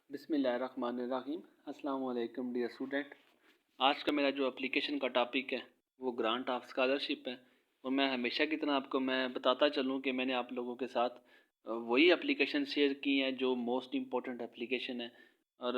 बिस्मिल्लाहिर्रहमानिर्रहीम। अस्सलाम वालेकुम डियर स्टूडेंट। आज का मेरा जो एप्लीकेशन का टॉपिक है वो ग्रांट ऑफ स्कॉलरशिप है। और मैं हमेशा की तरह आपको मैं बताता चलूँ कि मैंने आप लोगों के साथ वही एप्लीकेशन शेयर की हैं जो मोस्ट इम्पोर्टेंट एप्लीकेशन है। और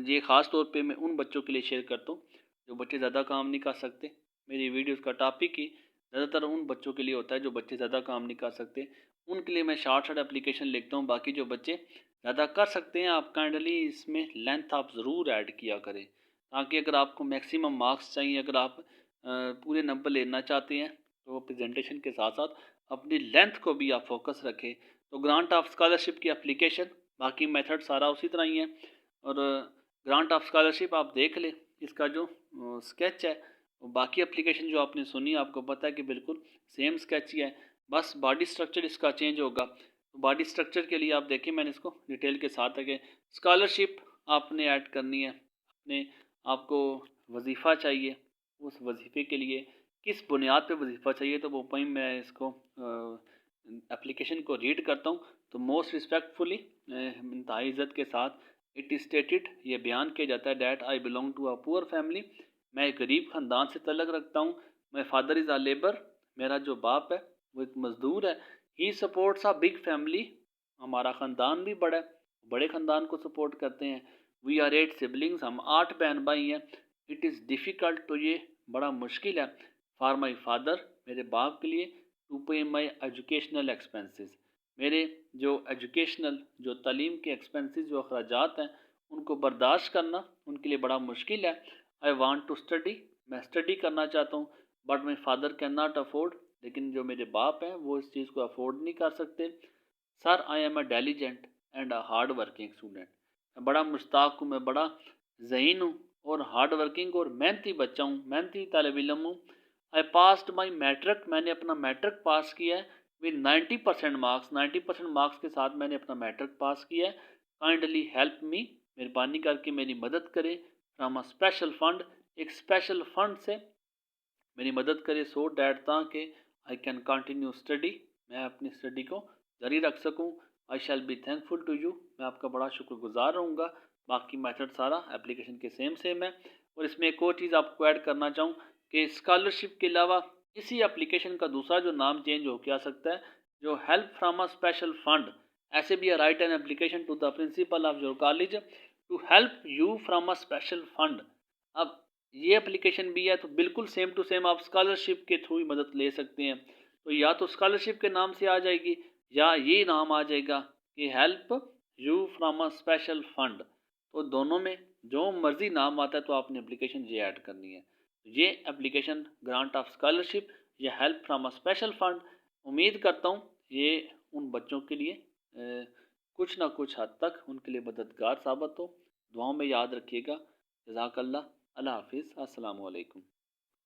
ये ख़ास तौर पे मैं उन बच्चों के लिए शेयर करता हूँ जो बच्चे ज़्यादा काम नहीं कर सकते। मेरी वीडियोज़ का टॉपिक ही ज़्यादातर उन बच्चों के लिए होता है जो बच्चे ज़्यादा काम नहीं कर सकते। उनके लिए मैं शॉर्ट एप्लीकेशन लिखता हूँ। बाकी जो बच्चे ज़्यादा कर सकते हैं आप काइंडली इसमें लेंथ आप ज़रूर ऐड किया करें, ताकि अगर आपको मैक्सिमम मार्क्स चाहिए, अगर आप पूरे नंबर लेना चाहते हैं तो प्रेजेंटेशन के साथ साथ अपनी लेंथ को भी आप फोकस रखें। तो ग्रांट ऑफ स्कॉलरशिप की एप्लीकेशन, बाकी मेथड सारा उसी तरह ही है। और ग्रांट ऑफ स्कॉलरशिप आप देख लें, इसका जो स्केच है, बाकी एप्लीकेशन जो आपने सुनी आपको पता है कि बिल्कुल सेम स्केच ही है, बस बॉडी स्ट्रक्चर इसका चेंज होगा। तो बॉडी स्ट्रक्चर के लिए आप देखिए मैंने इसको डिटेल के साथ है कि स्कॉलरशिप आपने ऐड करनी है, अपने आपको वजीफ़ा चाहिए, उस वजीफ़े के लिए किस बुनियाद पे वजीफ़ा चाहिए, तो वो पॉइंट मैं इसको एप्लीकेशन को रीड करता हूँ। तो मोस्ट रिस्पेक्टफुली, इंतहाई इज़्ज़त के साथ, इट इज स्टेटेड, ये बयान किया जाता है, that I belong to a poor family, मैं एक गरीब ख़ानदान से तल्लक रखता हूँ। My father is a labour, मेरा जो बाप है वो एक मज़दूर है। He supports a big family, हमारा ख़ानदान भी बड़ा है, बड़े ख़ानदान को सपोर्ट करते हैं। वी आर 8 सिबलिंग्स, हम 8 बहन भाई हैं। इट इज़ डिफ़िकल्ट, तो ये बड़ा मुश्किल है, फॉर माई फादर, मेरे बाप के लिए, टू पे माई एजुकेशनल एक्सपेंसेस, मेरे जो एजुकेशनल जो तालीम के एक्सपेंसेस जो अखराजात हैं उनको बर्दाश्त करना उनके लिए बड़ा मुश्किल है। आई वॉन्ट टू स्टडी, मैं स्टडी करना चाहता हूँ, but my father can not afford, लेकिन जो मेरे बाप हैं वो इस चीज़ को अफोर्ड नहीं कर सकते। Sir I am a diligent and a hard working student, मैं बड़ा मुश्ताक हूँ, मैं बड़ा ज़हीन हूँ और हार्ड वर्किंग और मेहनती बच्चा हूँ, मेहनती तालिब इल्म हूँ। आई पास्ड माई मैट्रिक, मैंने अपना मैट्रिक पास किया है विद 90% मार्क्स, 90% मार्क्स के साथ मैंने अपना मैट्रिक पास किया है। काइंडली हेल्प मी, मेहरबानी करके मेरी मदद करें, फ्राम अ स्पेशल फंड, एक स्पेशल फंड से मेरी मदद करे, सो डैट ताकि आई कैन कंटिन्यू स्टडी, मैं अपनी स्टडी को जारी रख सकूं। I shall be thankful to you, मैं आपका बड़ा शुक्रगुजार रहूँगा। बाकी मेथड सारा एप्लीकेशन के सेम है। और इसमें एक और चीज़ आपको ऐड करना चाहूँ कि स्कॉलरशिप के अलावा इसी एप्लीकेशन का दूसरा जो नाम चेंज हो क्या सकता है, जो help from a special fund, ऐसे भी write an application to the principal of your college to help you from a special fund. अब ये एप्लीकेशन भी है तो बिल्कुल सेम टू सेम आप स्कॉलरशिप के थ्रू ही मदद ले सकते हैं। तो या तो स्कॉलरशिप के नाम से आ जाएगी या ये नाम आ जाएगा कि help you from a special fund. तो दोनों में जो मर्जी नाम आता है तो आपने एप्लीकेशन ये ऐड करनी है। ये एप्लीकेशन ग्रांट ऑफ स्कॉलरशिप या help from a special fund, उम्मीद करता हूँ ये उन बच्चों के लिए कुछ ना कुछ हद तक उनके लिए मददगार साबित हो। दुआओं में याद रखिएगा। जज़ाकल्लाह। अल्लाह हाफिज़। अस्सलामु अलैकुम।